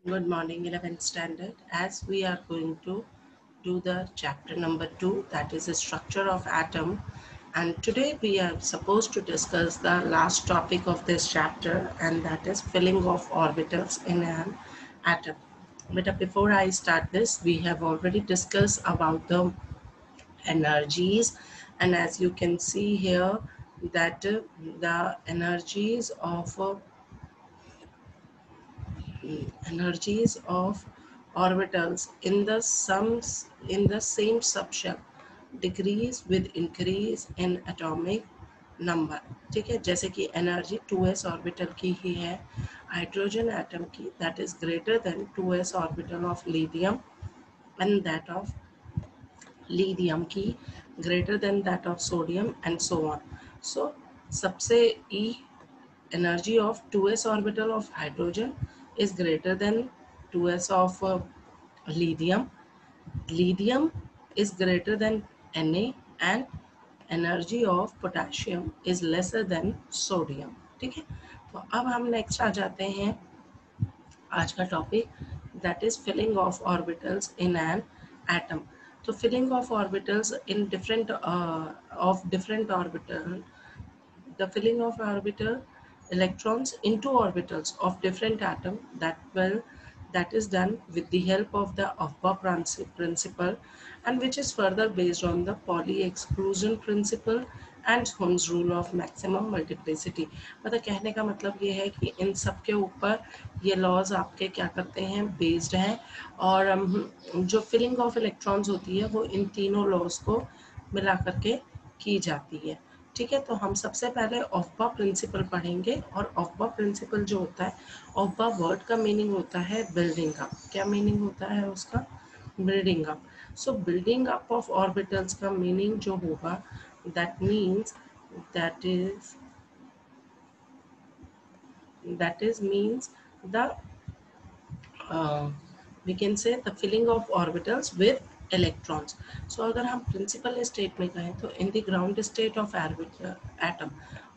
Good morning, 11th standard. As we are going to do the chapter number 2, that is the structure of atom. And today we are supposed to discuss the last topic of this chapter, and that is filling of orbitals in an atom. But before I start this, we have already discussed about the energies, and as you can see here that the energies of orbitals in the same subshell decrease with increase in atomic number. ठीक है, जैसे कि energy 2s orbital की ही है hydrogen atom की, that is greater than 2s orbital of lithium and that of lithium की greater than that of sodium and so on. So सबसे E energy of 2s orbital of hydrogen is greater than 2s of lithium. Lithium is greater than Na and energy of potassium is lesser than sodium. ठीक है, तो अब हम next आ जाते हैं आज का topic, that is filling of orbitals in an atom. तो filling of orbitals in different orbital, the filling of orbital electrons into orbitals of different atom, that is done with the help of the principle, and which is further based on the Pauli exclusion principle and Ohm's rule of maximum multiplicity. मतलब कहने का मतलब ये है कि इन सब के ऊपर ये लॉज आपके क्या करते हैं, बेस्ड हैं. और जो फिलिंग ऑफ इलेक्ट्रॉन्स होती है वो इन तीनों लॉज को मिला करके की जाती है. ठीक है, तो हम सबसे पहले ऑफबा प्रिंसिपल पढ़ेंगे. और ऑफबा प्रिंसिपल जो होता है, ऑफबा वर्ड का मीनिंग होता है बिल्डिंग अप. क्या मीनिंग होता है उसका? Building up. So building up of orbitals का मीनिंग जो होगा, that means that is means the we can say the filling of orbitals with electrons. So अगर हम principal state में कहें तो in the ground state of atom,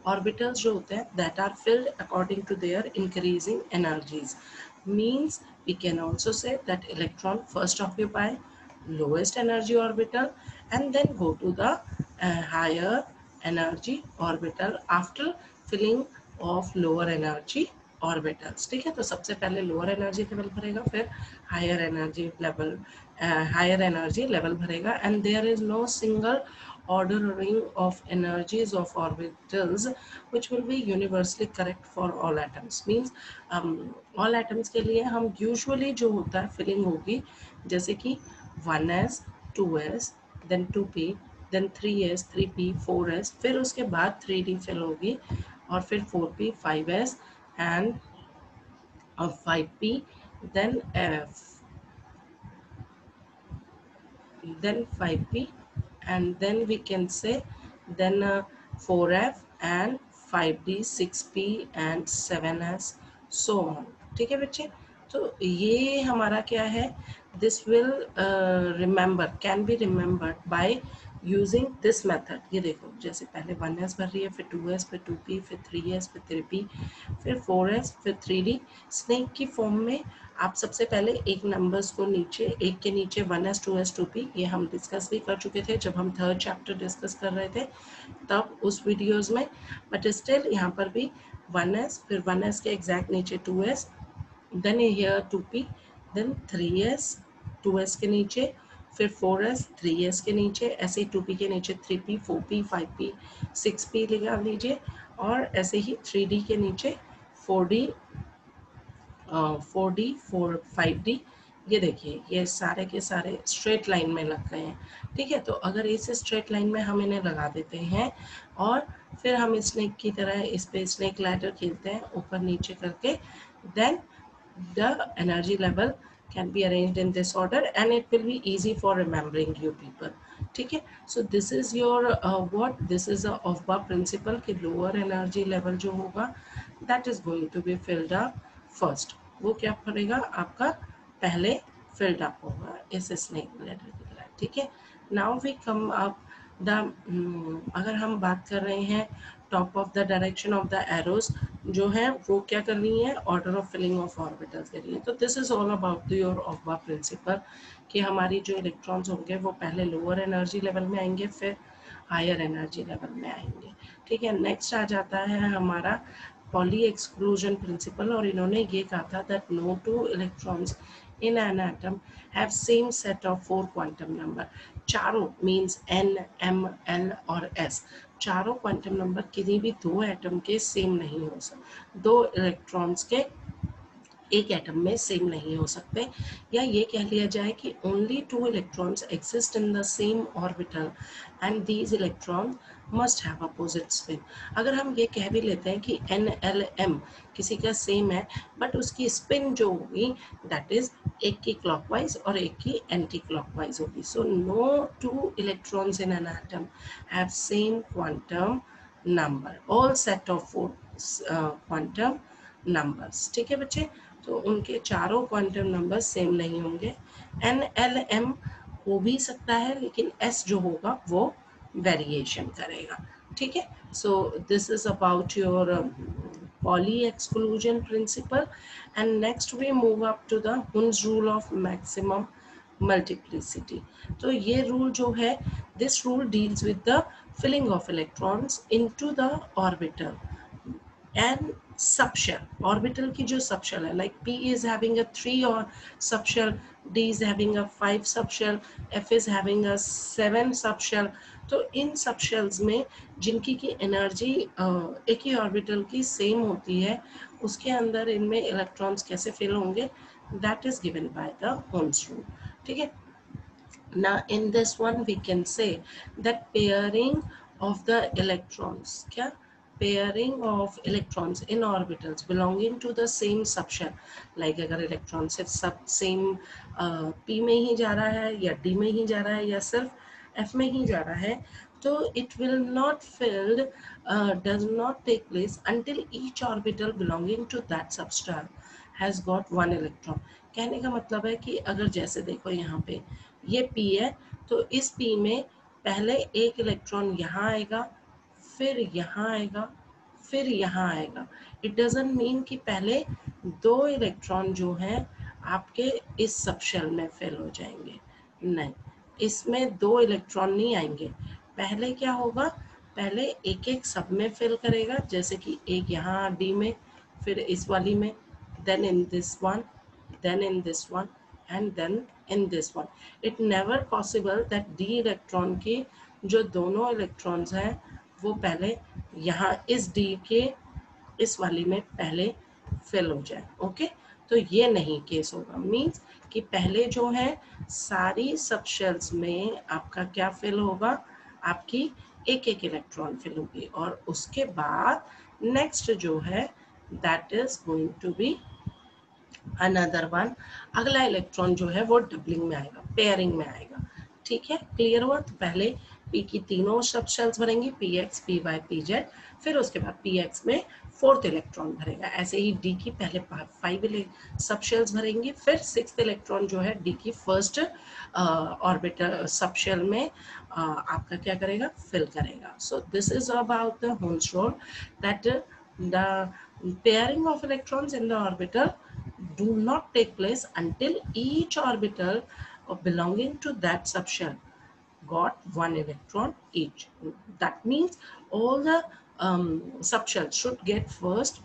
orbitals जो होते हैं that are filled according to their increasing energies. Means we can also say that electron first occupy lowest energy orbital and then go to the higher energy orbital after filling of lower energy orbitals. ठीक है, तो सबसे पहले lower energy level भरेगा, फिर higher energy level भरेगा. And there is no single ordering of energies of orbitals which will be universally correct for all atoms. Means all atoms के लिए हम usually जो होता है फिलिंग होगी जैसे कि 1s 2s then 2p then 3s 3p 4s, फिर उसके बाद 3d फिल होगी और फिर 4p 5s and 5p, then f, then 5p, and then we can say then 4f and 5d 6p and 7s so on. ठीक है बच्चे, तो ये हमारा क्या है, this will remember, can be remembered by using this method. ये देखो, जैसे पहले 1s भर रही है, फिर 2s, फिर 2p, फिर 3s, फिर 3p, फिर 4s, फिर 3d. स्नेक की फॉर्म में आप सबसे पहले एक नंबर्स को नीचे, एक के नीचे 1s 2s 2p, ये हम डिस्कस भी कर चुके थे जब हम थर्ड चैप्टर डिस्कस कर रहे थे तब उस वीडियोस में. बट स्टिल यहाँ पर भी 1s, फिर 1s के एग्जैक्ट नीचे 2s, then here 2p, then 3s 2s के नीचे, फिर 4s 3s के नीचे, ऐसे ही 2p के नीचे 3p 4p 5p 6p लगा लीजिए, और ऐसे ही 3d के नीचे 4d 5d. ये देखिए, ये सारे के सारे स्ट्रेट लाइन में लग गए हैं. ठीक है, तो अगर इस स्ट्रेट लाइन में हम इन्हें लगा देते हैं और फिर हम स्नेक की तरह इस पे स्नेक लैडर खेलते हैं ऊपर नीचे करके, then the energy level can be arranged in this order and it will be easy for remembering you people. ठीक है, so this is your this is a Aufbau principle कि lower energy level जो होगा that is going to be filled up first. वो क्या करेगा, आपका पहले filled up होगा इस snake ladder की तरह. ठीक है, now we come up अगर हम बात कर रहे हैं top of the direction of the arrows जो है वो क्या कर रही है, order of filling of orbitals कर रही है। तो this is all about your Aufbau principle कि हमारी जो इलेक्ट्रॉन्स होंगे वो पहले लोअर एनर्जी लेवल में आएंगे फिर हायर एनर्जी लेवल में आएंगे। ठीक है, नेक्स्ट आ जाता है हमारा पॉली एक्सक्लूजन प्रिंसिपल, और इन्होंने ये कहा था that no two electrons in an atom have same set of 4 quantum number। चारों मीन्स n, m, l और s, चारों क्वांटम नंबर किसी भी दो एटम के सेम नहीं हो सकते, दो इलेक्ट्रॉन्स के एक एटम में सेम नहीं हो सकते, या ये कह लिया जाए कि only two electrons exist in the same orbital and these electrons must have opposite spin. अगर हम ये कह भी लेते हैं कि एन एल एम किसी का सेम है बट उसकी स्पिन जो होगी दैट इज एक की क्लॉकवाइज और एक की एंटी क्लॉकवाइज होगी। So no two electrons in an atom have same quantum number, all set of 4 quantum numbers. ठीक है बच्चे, तो उनके चारों क्वांटम नंबर सेम नहीं होंगे। एन एल एम हो भी सकता है लेकिन एस जो होगा वो वेरिएशन करेगा। ठीक है, so this is about your Pauli exclusion principle, and next we move up to the Hund's rule of maximum multiplicity। तो ये रूल जो है, this rule deals with the filling of electrons into the orbital and subshell। Orbital की जो subshell है, like p is having a 3 or subshell, d is having a 5 subshell, f is having a 7 subshell। तो इन subshells में जिनकी की energy एक ही orbital की same होती है, उसके अंदर इनमें इलेक्ट्रॉन्स कैसे फिल होंगे, that is given by the Hund's rule। ठीक है, now in this one we can say that pairing of the electrons, क्या pairing of electrons in orbitals belonging to the same subshell, like अगर electron सिर्फ सब same p में ही जा रहा है या d में ही जा रहा है या सिर्फ f में ही जा रहा है, तो it will not filled does not take place until each orbital belonging to that subshell has got one electron। कहने का मतलब है कि अगर जैसे देखो यहाँ पे ये p है, तो इस p में पहले एक इलेक्ट्रॉन यहाँ आएगा, फिर यहाँ आएगा, फिर यहाँ आएगा। इट डजंट मीन कि पहले दो इलेक्ट्रॉन जो हैं आपके इस सबशेल में फिल हो जाएंगे, नहीं, इसमें दो इलेक्ट्रॉन नहीं आएंगे। पहले क्या होगा, पहले एक एक सब में फिल करेगा, जैसे कि एक यहाँ डी में, फिर इस वाली में, then in this one, then in this one, and then in this one। it never possible that d electron की जो दोनों इलेक्ट्रॉन्स हैं वो पहले यहाँ इस d के इस वाली में पहले फिल हो जाए। ओके, तो ये नहीं केस होगा, मीन्स कि पहले जो है सारी सबशेल्स में आपका क्या फिल होगा, आपकी एक एक इलेक्ट्रॉन फिल होगी, और उसके बाद नेक्स्ट जो है that is going to be another one, अगला इलेक्ट्रॉन जो है वो डबलिंग में आएगा, पेयरिंग में आएगा। ठीक है, क्लियर हुआ। तो पहले p की तीनों सबशेल्स भरेंगी, px, py, pz, फिर उसके बाद px में फोर्थ इलेक्ट्रॉन भरेगा। ऐसे ही d की पहले 5 सबशेल्स भरेंगे, फिर सिक्स्थ इलेक्ट्रॉन जो है d की फर्स्ट ऑर्बिटल सबशेल में आपका क्या करेगा, फिल करेगा। So this is about the Hund's rule that the pairing of electrons in the orbital do not take place until each orbital belonging to that subshell got one electron each। That means all the subshells should get first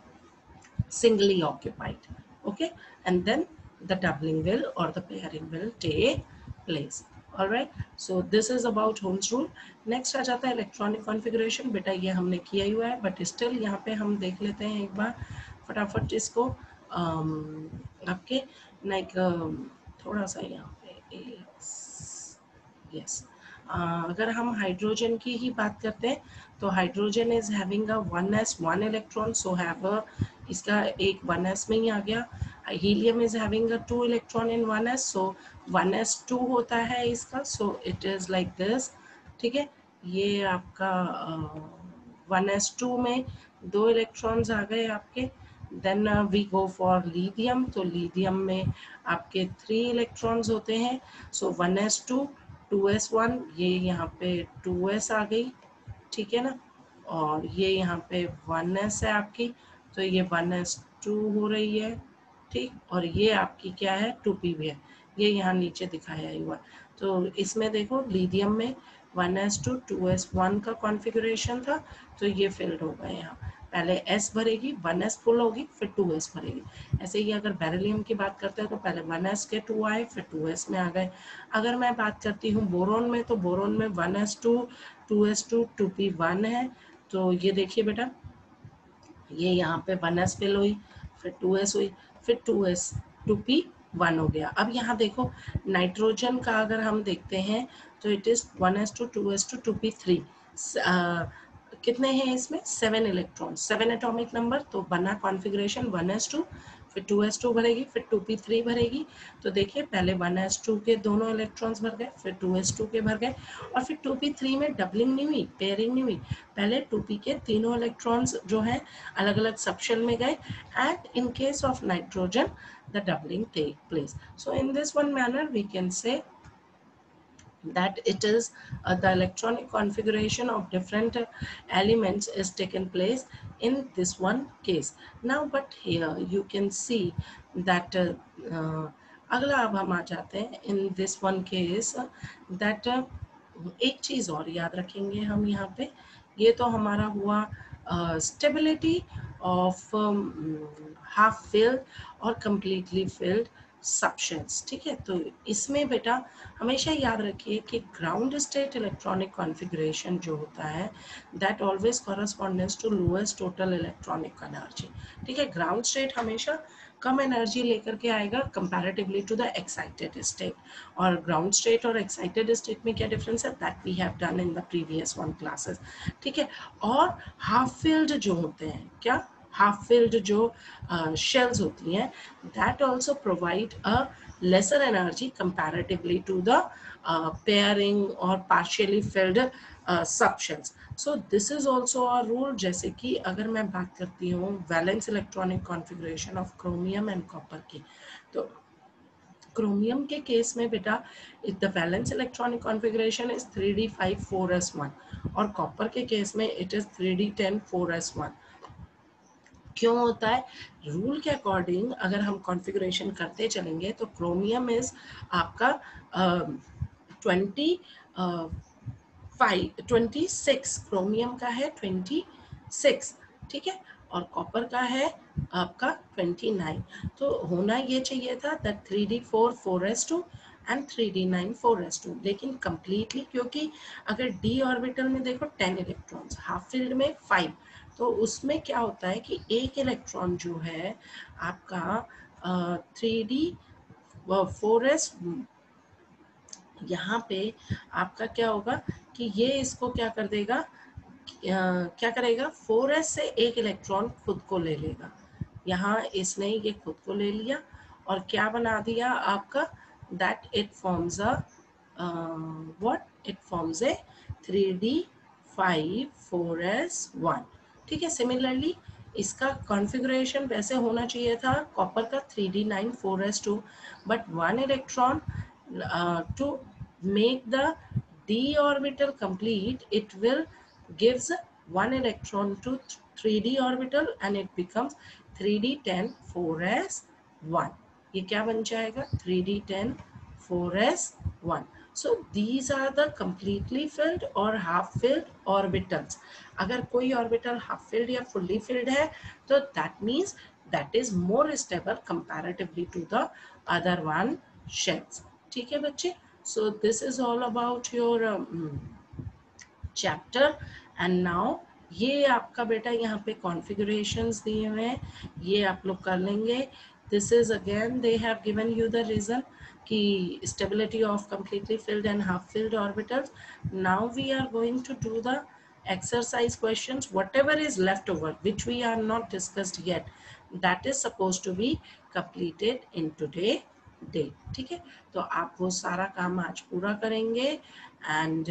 singly occupied, okay, and then the doubling will or the pairing will take place। all right, so this is about Hund's rule। next आ जाता है electronic configuration. बेटा ये हमने किया ही हुआ है, but still यहाँ पे हम देख लेते हैं एक बार फटाफट इसको। आपके लाइक थोड़ा सा यहाँ पे यस, अगर हम हाइड्रोजन की ही बात करते हैं तो hydrogen is having a 1s 1 electron, so have इसका एक 1s में ही आ गया। Helium is having a 2 electron in 1s, so 1s2 होता है इसका, so it is like this. ठीक है, ये आपका 1s2 में 2 इलेक्ट्रॉन्स आ गए आपके। Then we go for lithium, तो लिथियम में आपके 3 इलेक्ट्रॉन्स होते हैं, सो 1s2 2s1, ये यहाँ पे 2s आ गई, ठीक है ना, और ये यहाँ पे 1s है आपकी, तो ये 1s2 हो रही है, ठीक, और ये आपकी क्या है 2p भी है, ये यहाँ नीचे दिखाया हुआ। तो इसमें देखो लिथियम में 1s2 2s1 का कॉन्फ़िगरेशन था, तो ये फिल्ड होगा यहाँ, पहले s भरेगी, 1s फुल होगी, फिर 2s भरेगी। ऐसे ही अगर बेरिलियम की बात करते हैं तो पहले 1s के 2 आए, फिर 2s में आ गए। अगर मैं बात करती हूँ बोरोन में, तो बोरोन में 1s2 2s2 2p1 है, तो ये देखिए बेटा, ये यहाँ पे 1s फिल हुई, फिर 2s हुई, फिर 2s 2p1 हो गया। अब यहाँ देखो नाइट्रोजन का अगर हम देखते हैं तो it is 1s2 2s2 2p3, कितने हैं इसमें 7 इलेक्ट्रॉन, 7 एटॉमिक नंबर, तो बना कॉन्फ़िगरेशन 1s2, फिर 2s2 भरेगी, फिर 2p3 भरेगी। तो देखिए पहले 1s2 के दोनों इलेक्ट्रॉन्स भर गए, फिर 2s2 के भर गए, और फिर 2p3 में डबलिंग नहीं हुई, पेयरिंग नहीं हुई, पहले 2p के तीनों इलेक्ट्रॉन्स जो हैं अलग अलग सबशेल में गए, and in case of nitrogen the doubling take place. So in this one manner we can say that it is the electronic configuration of different elements is taken place in this one case. Now but here you can see that अगला अब हम आ जाते हैं in this one case that एक चीज़ और याद रखेंगे हम यहाँ पे, ये तो हमारा हुआ स्टेबिलिटी ऑफ हाफ फिल्ड और कंप्लीटली फिल्ड सबशेल्स, ठीक है। तो इसमें बेटा हमेशा याद रखिए कि ग्राउंड स्टेट इलेक्ट्रॉनिक कॉन्फ़िगरेशन जो होता है that always correspondence to lowest total electronic energy, ठीक है। ग्राउंड स्टेट हमेशा कम एनर्जी लेकर के आएगा comparatively to the excited state, और ग्राउंड स्टेट और एक्साइटेड स्टेट में क्या डिफरेंस है that we have done in the previous one classes, ठीक है। और हाफ फिल्ड जो होते हैं, क्या हाफ फिल्ड जो शेल्स होती हैं that also provide a lesser energy comparatively to the pairing or partially filled subshells. So this is also a rule, जैसे कि अगर मैं बात करती हूँ valence electronic configuration of chromium and copper की, तो क्रोमियम के केस में बेटा the valence electronic configuration is 3d5 4s1, और कॉपर के केस में इट इज 3d10 4s1। क्यों होता है, रूल के अकॉर्डिंग अगर हम कॉन्फ़िगरेशन करते चलेंगे तो क्रोमियम इज आपका 26, क्रोमियम का है 26, ठीक है, और कॉपर का है आपका 29। तो होना ये चाहिए था that 3d4 4s2 and 3d9 4s2, लेकिन कंप्लीटली क्योंकि अगर d ऑर्बिटल में देखो 10 इलेक्ट्रॉन्स, हाफ फील्ड में 5, तो उसमें क्या होता है कि एक इलेक्ट्रॉन जो है आपका 3d4s, यहाँ पे आपका क्या होगा कि ये इसको क्या कर देगा, क्या करेगा 4s से एक इलेक्ट्रॉन खुद को ले लेगा, यहाँ इसने ये खुद को ले लिया और क्या बना दिया आपका that it forms a what it forms a 3d5 4s1, ठीक है। सिमिलरली इसका कॉन्फ़िगरेशन वैसे होना चाहिए था कॉपर का 3d9 4s2, but one electron to make the d orbital complete it will gives one electron to 3d orbital and it becomes 3d10 4s1, ये क्या बन जाएगा 3d10 4s1। so these are the completely filled और half filled orbitals। अगर कोई orbital half filled या fully filled है तो that means that is more stable comparatively to the other one shells, ठीक है बच्चे। So this is all about your chapter and now ये आपका बेटा यहाँ पे कॉन्फ़िगरेशंस दिए हुए हैं, ये आप लोग कर लेंगे। This is again they have given you the reason कि stability of completely filled and half filled orbitals. Now we are going to do the exercise questions, whatever is left over which we are not discussed yet, that is supposed to be completed in today day, ठीक है। तो आप वो सारा काम आज पूरा करेंगे एंड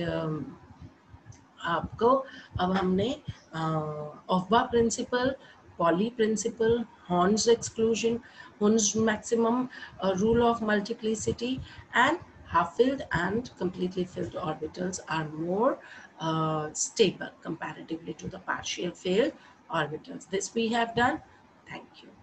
आपको अब हमने ऑफबा principal, poly principal, horns exclusion, horns maximum rule of multiplicity and half-filled and completely filled orbitals are more stable comparatively to the partial filled orbitals. This we have done. Thank you.